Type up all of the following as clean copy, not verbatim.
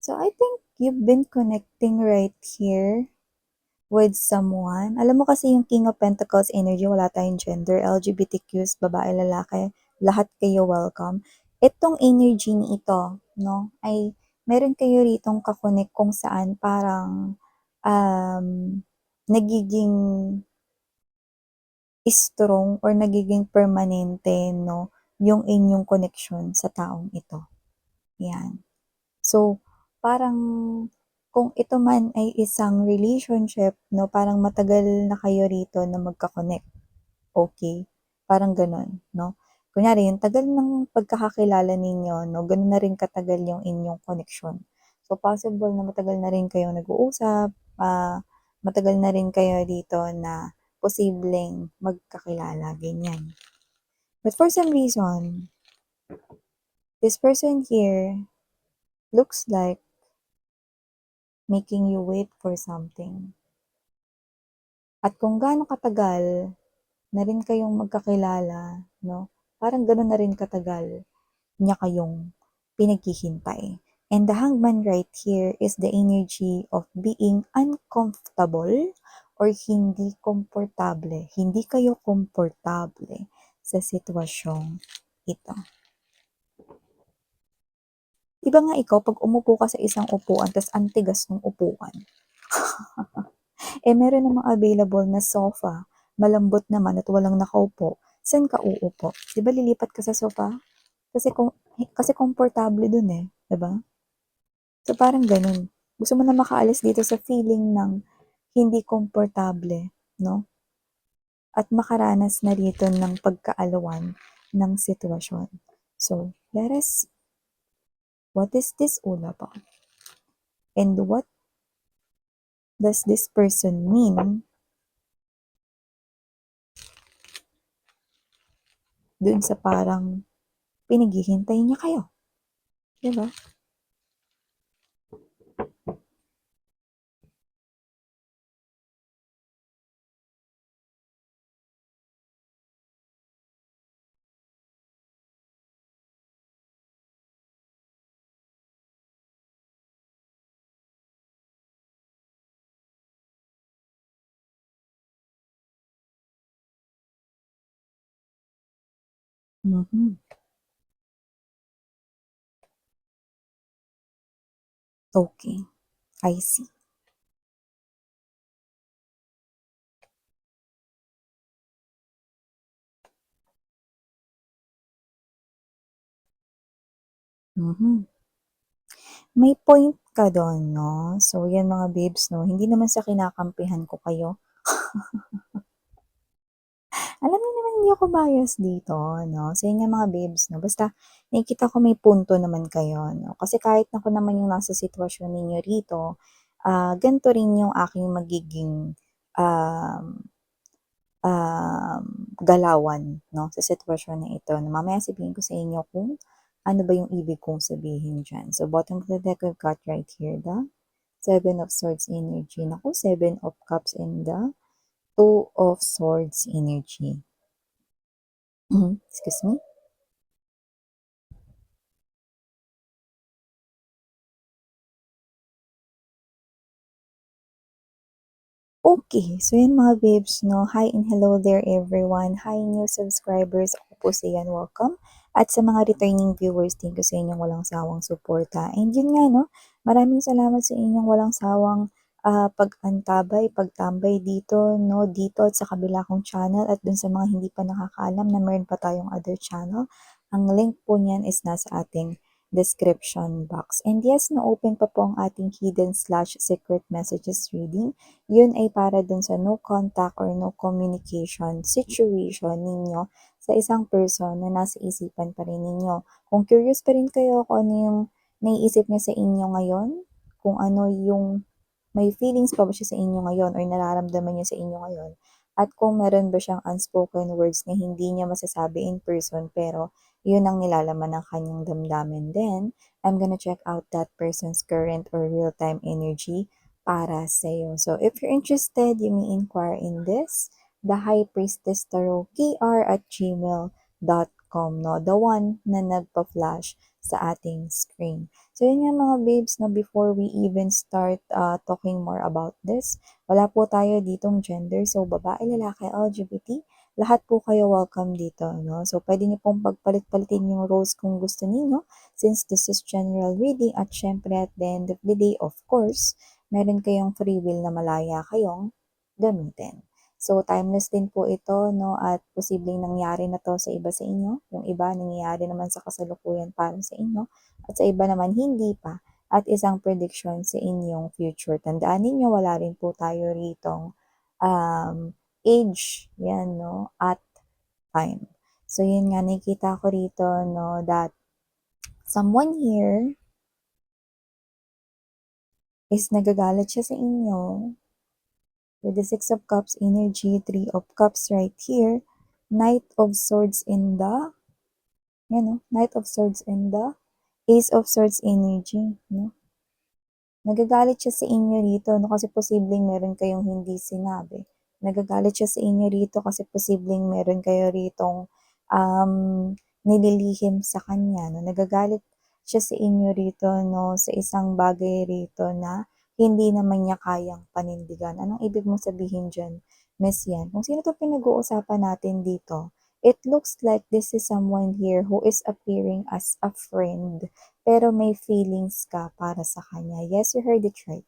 So I think you've been connecting right here with someone. Alam mo kasi yung King of Pentacles energy, wala tayong gender, LGBTQs, babae, lalaki, lahat kayo welcome. Itong energy ni ito, no, ay meron kayo ritong kakonek kung saan parang um, nagiging strong or nagiging permanente, no, yung inyong connection sa taong ito. Yan. So, parang kung ito man ay isang relationship, no, parang matagal na kayo rito na magka-connect. Okay? Parang gano'n, no? Kunyari, yung tagal ng pagkakakilala ninyo, no, gano'n na rin katagal yung inyong connection. So, possible na matagal na rin kayong nag-uusap, matagal na rin kayo dito na posibleng magkakilala, ganyan. But for some reason, this person here looks like making you wait for something. At kung gaano katagal na rin kayong magkakilala, no? Parang gano'n na rin katagal niya kayong pinaghihintay. And the hangman right here is the energy of being uncomfortable or hindi komportable. Hindi kayo komportable sa sitwasyong ito. Di ba nga ikaw, pag umupo ka sa isang upuan, tas antigas ng upuan, meron namang available na sofa, malambot naman at walang nakaupo, saan ka uupo? 'Di ba lilipat ka sa sofa? Kasi kasi komportable dun eh, 'di ba? So parang ganun. Gusto mo na makaalis dito sa feeling ng hindi komportable, no? At makaranas na rito ng pagkaalawan ng sitwasyon. So, let us, what is this all about? And what does this person mean dun sa parang pinaghihintay niya kayo? Diba? Mhm. Okay, I see. Mhm. May point ka do'n 'no. So 'yan mga babes 'no, hindi naman sa kinakampihan ko kayo. Alam niyo naman hindi ako bias dito 'no, sa inyo mga babes 'no, basta nakikita ko may punto naman kayo 'no. Kasi kahit ako naman yung nasa sitwasyon ninyo rito, ganito rin yung aking magiging, um, galawan 'no, sa sitwasyon na ito na mamaya sabihin ko sa inyo kung ano ba yung ibig kong sabihin diyan. So bottom of the deck, we've got right here the Seven of Swords energy. Naku, Seven of Cups and the Two of Swords energy. Excuse me. Okay, so yan mga babes, no? Hi and hello there everyone. Hi new subscribers, ako po si Yan, welcome. At sa mga returning viewers, thank you sa inyong walang sawang suporta. And yun nga, no? Maraming salamat sa inyong walang sawang pag-antabay, pagtambay dito, no? Dito at sa kabila kong channel at dun sa mga hindi pa nakakaalam na meron pa tayong other channel. Ang link po niyan is nasa ating description box. And yes, na-open pa po ang ating hidden/secret messages reading. Yun ay para dun sa no contact or no communication situation ninyo sa isang person na nasa isipan pa rin ninyo. Kung curious pa rin kayo kung ano yung naiisip niya sa inyo ngayon, kung ano yung may feelings pa ba siya sa inyo ngayon or nararamdaman niya sa inyo ngayon, at kung meron ba siyang unspoken words na hindi niya masasabi in person pero yun ang nilalaman ng kanyang damdamin, then I'm gonna check out that person's current or real-time energy para sa'yo. So, if you're interested, you may inquire in this, the High Priestess Tarot, kr@gmail.com. outcome, no? The one na nagpa-flash sa ating screen. So yun nga mga babes, no, before we even start talking more about this, wala po tayo ditong gender. So babae, lalaki, LGBT, lahat po kayo welcome dito, no? So pwede niyo pong pagpalit-palitin yung roles kung gusto niyo since this is general reading at syempre at the end of the day, of course, meron kayong free will na malaya kayong gamitin. So, timeless din po ito, no? At posibleng nangyari na to sa iba sa inyo. Yung iba, nangyayari naman sa kasalukuyan para sa inyo. At sa iba naman, hindi pa. At isang prediction sa inyong future. Tandaan ninyo, wala rin po tayo ritong age, yan, no? At time. So, yun nga, nakikita ko rito, no, that someone here is nagagalit siya sa inyo with the Six of Cups energy, Three of Cups right here, Knight of Swords in the, Knight of Swords in the Ace of Swords energy, no? Nagagalit siya sa inyo rito, no? Kasi posibleng meron kayong hindi sinabi. Nagagalit siya sa inyo rito kasi posibleng meron kayo ritong nililihim sa kanya, no? Nagagalit siya sa inyo rito, no? Sa isang bagay rito na hindi naman niya kayang panindigan. Anong ibig mong sabihin dyan, Miss Yan? Kung sino to pinag-uusapan natin dito, it looks like this is someone here who is appearing as a friend, pero may feelings ka para sa kanya. Yes, you heard it right.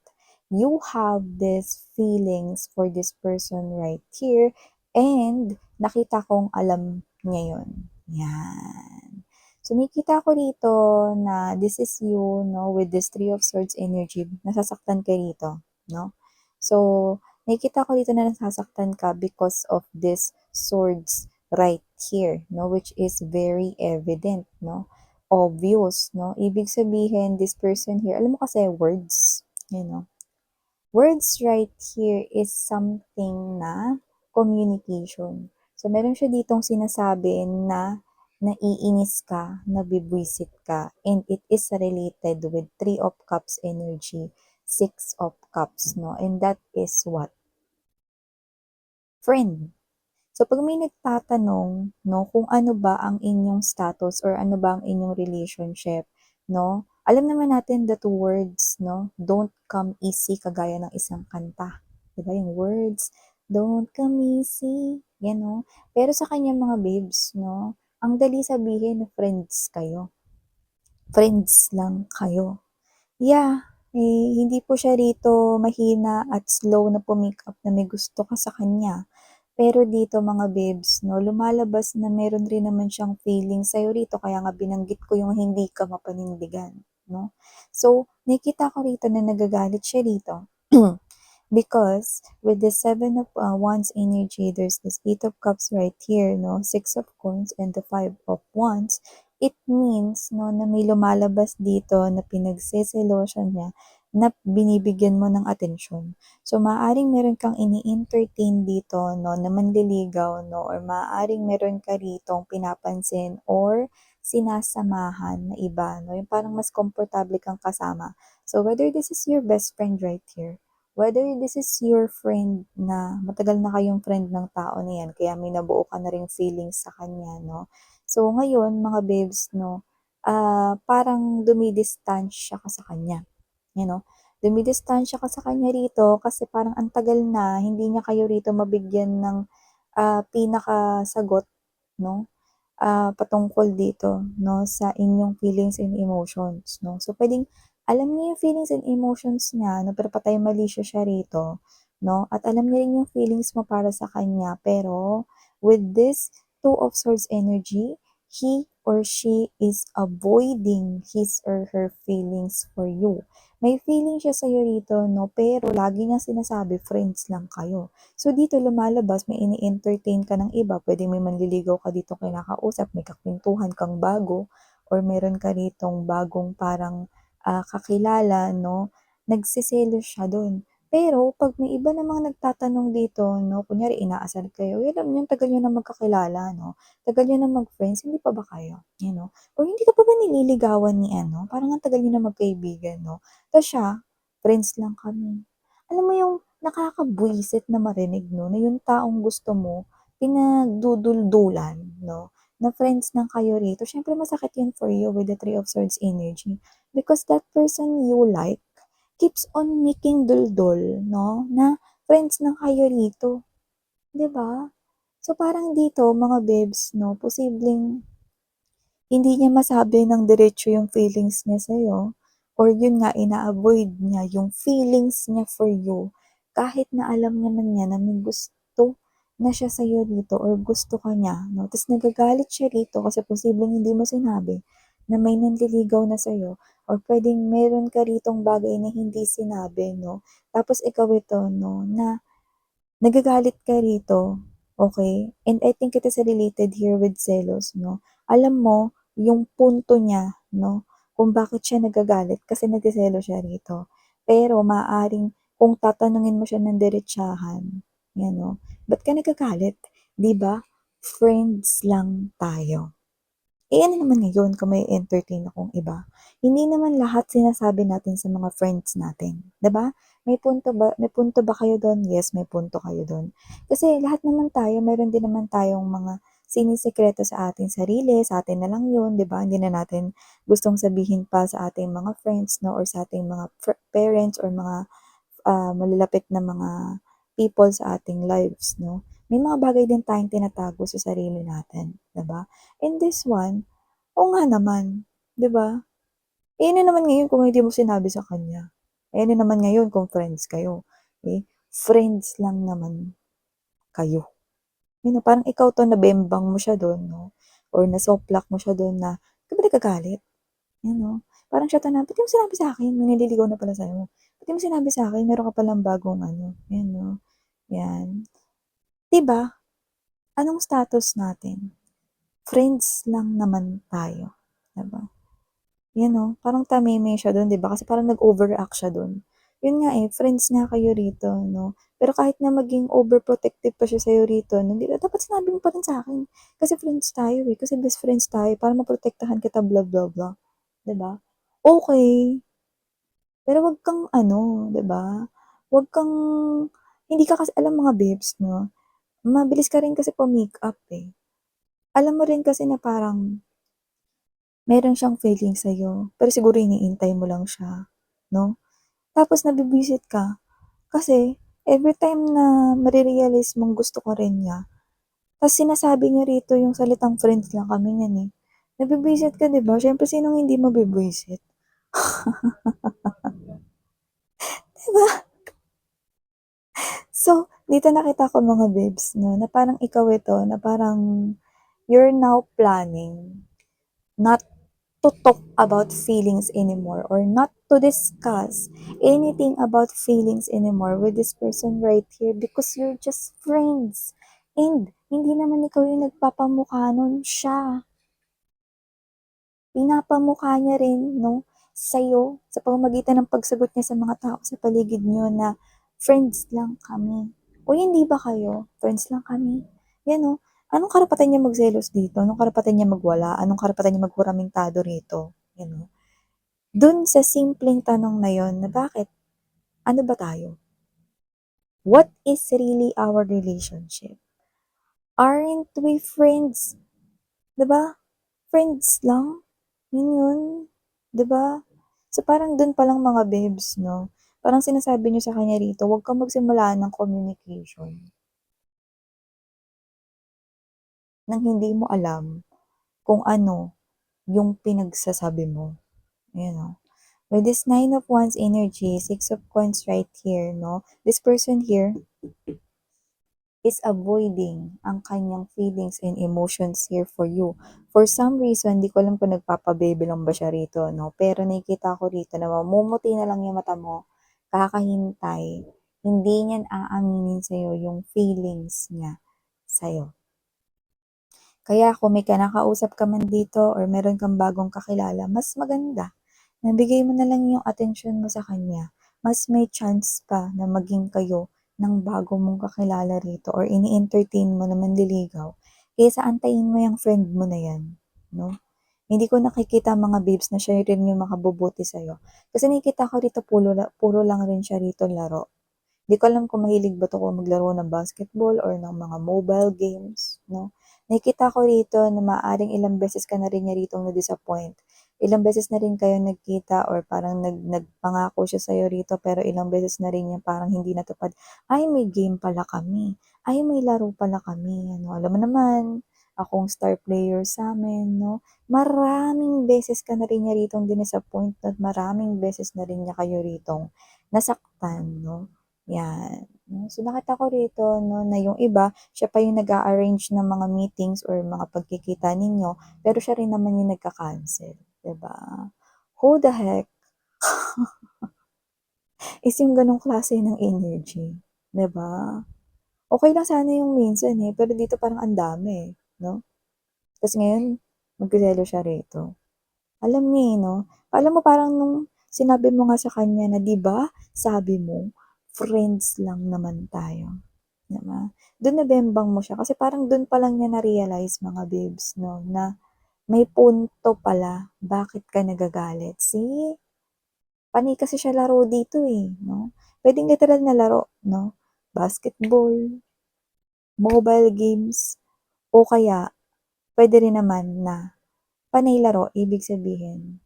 You have these feelings for this person right here, and nakita kong alam niya yun. Yan. So, nakita ko rito na this is you, no, with this Three of Swords energy. Nasasaktan ka rito, no? So, nakita ko dito na nasasaktan ka because of this swords right here, no, which is very evident, no, obvious, no. Ibig sabihin, this person here, alam mo kasi words, words right here is something na communication. So, meron siya ditong sinasabi na naiinis ka, nabibwisit ka, and it is related with Three of Cups energy, Six of Cups, no? And that is what? Friend. So, pag may nagtatanong, no, kung ano ba ang inyong status or ano ba ang inyong relationship, no, alam naman natin the two words, no, don't come easy, kagaya ng isang kanta. Diba yung words, don't come easy, yan, no. Pero sa kanya mga babes, no, ang dali sabihin na friends kayo. Friends lang kayo. Yeah, hindi po siya rito mahina at slow na pumick up na may gusto ka sa kanya. Pero dito mga babes, no, lumalabas na meron rin naman siyang feeling sa'yo rito, kaya nga binanggit ko yung hindi ka mapanindigan, no? So, nakita ko rito na nagagalit siya rito. Because with the Seven of Wands energy, there's this Eight of Cups right here, no? Six of Coins and the Five of Wands. It means, no, na may lumalabas dito na pinagseselosyon niya na binibigyan mo ng atensyon. So, maaaring meron kang ini-entertain dito, no, na manliligaw, no, or maaaring meron ka ritong pinapansin or sinasamahan na iba, no, yung parang mas komportable kang kasama. So, whether this is your best friend right here, whether this is your friend na matagal na kayong friend ng tao na yan, kaya may nabuo ka na ring feelings sa kanya, no. So, ngayon, mga babes, no, parang dumidistansya ka sa kanya. Dumidistansya ka sa kanya rito kasi parang ang tagal na hindi niya kayo rito mabigyan ng pinakasagot, no? Patungkol dito, no, sa inyong feelings and emotions, no? So, pwedeng alam niya yung feelings and emotions niya, no, pero patay mali siya rito, no? At alam niya rin yung feelings mo para sa kanya, pero with this Two of Swords energy, he or she is avoiding his or her feelings for you. May feeling siya sa'yo rito, no, pero lagi niya sinasabi, friends lang kayo. So, dito lumalabas, may ini-entertain ka ng iba, pwede may manliligaw ka dito kinakausap, may kakwentuhan kang bago, or meron ka ritong bagong parang kakilala, no, nagsiselos siya dun. Pero, pag may iba namang nagtatanong dito, no, kunyari inaasar kayo, alam niyo, tagal niyo na magkakilala, no, tagal niyo na mag-friends, hindi pa ba kayo, or hindi ka pa ba nililigawan ni parang ang tagal niyo na magkaibigan, no, tapos siya, friends lang kami. Alam mo yung nakakabwisit na marinig, no, na yung taong gusto mo, pinagduduldulan, no, na friends ng kayo rito, syempre masakit yun for you with the Three of Swords energy. Because that person you like keeps on making duldul, no? Na friends ng kayo rito. 'Di ba? So, parang dito, mga babes, no, posibleng hindi niya masabi ng diretso yung feelings niya sa'yo, or yun nga, ina-avoid niya yung feelings niya for you, kahit na alam naman niya na may gusto na siya sa'yo dito or gusto ka niya, no? Tapos nagagalit siya rito kasi posibleng hindi mo sinabi na may nanliligaw na sa'yo, or pwedeng meron ka ritong bagay na hindi sinabi, no? Tapos ikaw ito, no, na nagagalit ka rito, okay? And I think it is related here with selos, 'no? Alam mo yung punto niya, 'no, kung bakit siya nagagalit kasi nagseselos siya rito. Pero maaaring kung tatanungin mo siya ng diretsahan, 'yan, 'no, "Ba't ka nagagalit? 'Di ba, friends lang tayo." Eh, ano naman ngayon kung may entertain akong iba? Hindi naman lahat sinasabi natin sa mga friends natin, 'di ba? May punto ba kayo do'n? Yes, may punto kayo do'n. Kasi lahat naman tayo meron din naman tayong mga sinisikreto sa ating sarili, sa atin na lang 'yun, 'di ba? Hindi na natin gustong sabihin pa sa ating mga friends, 'no, or sa ating mga parents or mga malalapit na mga people sa ating lives, 'no? May mga bagay din tayong tinatago sa sarili natin, 'di ba? And this one, oo nga naman, 'di ba? Eh, ano naman ngayon kung hindi mo sinabi sa kanya? Eh, ano naman ngayon kung friends kayo? Eh, friends lang naman kayo. Yun na, parang ikaw 'to nabembang mo siya dun, 'no, or nasoplak mo siya dun na, "Ba't ka ba nagagalit?" Yan, 'no? Parang siya 'to na, "Ba't di mo sinabi sa'kin? May naliligaw na pala sa'yo. Ba't di mo sinabi sa'kin meron ka palang bagong ano?" Yan, 'no? Yan. 'Di ba, anong status natin? Friends lang naman tayo, 'di ba? 'Yan, 'no, parang tamimi siya dun, 'di ba? Kasi parang nag-overact siya dun. Yun nga, eh, friends nga kayo rito, 'no? Pero kahit na maging overprotective pa siya sa'yo rito, 'no, 'di ba dapat sinabi mo pa rin sa'kin. Kasi friends tayo, eh, kasi best friends tayo para maprotektahan kita blah, blah, blah, 'di ba? Okey, pero wag kang ano, 'di ba? Wag kang hindi ka kasi alam mga babes, 'no, mabilis ka rin kasi pa-makeup, eh. Alam mo rin kasi na parang meron siyang feeling sa'yo, pero siguro iniintay mo lang siya, 'no? Tapos nabibwisit ka kasi everytime na mare-realize mong gusto ka rin niya, ta's sinasabi niya rito yung salitang friends lang kami niyan, eh. Nabibwisit ka, 'di ba? Siyempre sinong hindi mabibwisit, 'di ba? So, dito nakita ko mga babes 'no, na parang ikaw ito, na parang you're now planning not to talk about feelings anymore or not to discuss anything about feelings anymore with this person right here because you're just friends. And hindi naman ikaw yung nagpapamukha nun, siya. Pinapamukha niya rin 'no, sa'yo sa pamamagitan ng pagsagot niya sa mga tao sa paligid niyo na, "Friends lang kami." "Uy, hindi ba kayo? Friends lang kami." 'Yan, oh. Anong karapatan niya magselos dito? Anong karapatan niya magwala? Anong karapatan niya maghuramintado rito? 'Yan, oh. Dun sa simpleng tanong na yon na bakit, ano ba tayo? What is really our relationship? Aren't we friends? 'Di ba? Friends lang, yun yun, 'di ba? So, parang dun palang mga babes 'no, parang sinasabi niyo sa kanya rito, "Wag kang magsimula ng communication ng hindi mo alam kung ano yung pinagsasabi mo." Ayan, oh. With this Nine of Wands energy, Six of Coins right here 'no, this person here is avoiding ang kanyang feelings and emotions here for you. For some reason, di ko alam kung nagpapa-baby lang ba siya rito, no? Pero nakikita ko rito na mamumuti na lang yung mata mo, kakahintay. Hindi niyan aaminin sa'yo yung feelings niya sa'yo. Kaya kung may kinakausap ka man dito or meron kang bagong kakilala, mas maganda na bigay mo na lang yung atensyon mo sa kanya. Mas may chance pa na maging kayo ng bago mong kakilala rito or ini-entertain mo na manliligaw kaysa antayin mo yung friend mo na yan, 'no? Hindi ko nakikita mga babes na siya rin yung makabubuti sa'yo. Kasi nakikita ko rito puro lang rin siya rito laro. Di ko alam kung mahilig ba 'to kung maglaro ng basketball or ng mga mobile games, 'no? Nakikita ko rito na maaaring ilang beses ka na rin niya ritong na-disappoint. Ilang beses na rin kayo nagkita or parang nagpangako siya sa'yo rito pero ilang beses na rin niya parang hindi natupad. Ay, may game pala kami. Ay, may laro pala kami. Ano, alam mo naman, akong star player sa'min, 'no? Maraming beses ka na rin niya ritong dinisappoint at maraming beses na rin niya kayo ritong nasaktan, 'no? 'Yan. So, nakita ko rito 'no, na yung iba, siya pa yung nag-a-arrange ng mga meetings or mga pagkikita ninyo, pero siya rin naman yung nagka-cancel, 'di ba? Who the heck is yung gano'ng klase ng energy, 'di ba? Okey lang sana yung minsan, pero dito parang ang dami, 'no? Tas ngayon magseselos siya rito. Alam niya, 'no? Alam mo parang nung sinabi mo nga sa kanya na, 'di ba, sabi mo friends lang naman tayo, 'di ba? Dun nabembang mo siya kasi parang dun pa lang niya na-realize mga babes 'no, na may punto pala bakit ka nagagalit. See, panay kasi siya laro dito, 'no? Puwedeng literal na laro 'no, basketball, mobile games, o kaya puwede rin naman na panay laro ibig sabihin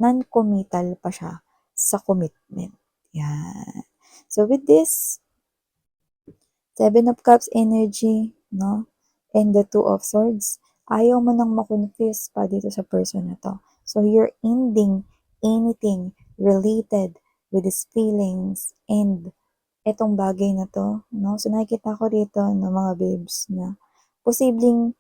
non-committal pa siya sa commitment, 'yan. So with this, Seven of Cups energy 'no, and the Two of Swords, ayaw mo ng ma-confuse pa dito sa person na 'to. So you're ending anything related with his feelings and etong bagay na 'to 'no. So nakikita ko rito 'no mga babes na posibleng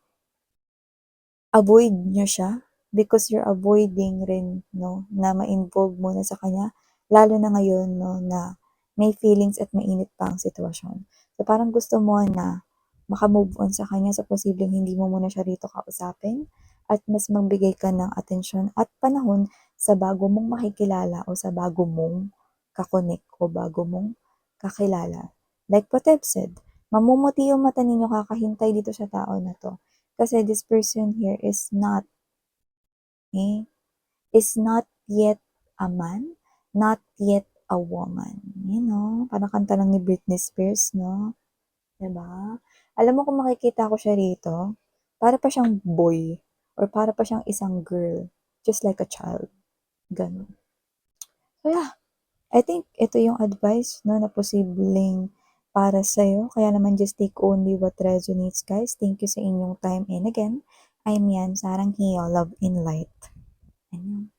avoid niyo siya because you're avoiding rin 'no, na ma-involve muna sa kanya, lalo na ngayon 'no, na may feelings at mainit pa ang sitwasyon. So, parang gusto mo na maka-move on sa kanya sa posibleng hindi mo muna siya rito kausapin at mas magbigay ka ng atensyon at panahon sa bago mong makikilala o sa bago mong ka-connect o bago mong kakilala. Like what I've said, mamumuti yung mata ninyo kakahintay dito sa tao na 'to. Kasi this person here eh, is not yet a man, not yet a woman. You know, parang kanta lang ni Britney Spears, 'no? 'Di ba? Alam mo kung makikita ko siya rito, para pa siyang boy or para pa siyang isang girl, just like a child, gano'n. So yeah, I think ito yung advice 'no, na posibleng para sa'yo. Kaya naman just take only what resonates, guys. Thank you sa inyong time and again, I'm Yan, Sarang Hiyo, Love in Light. Ayun.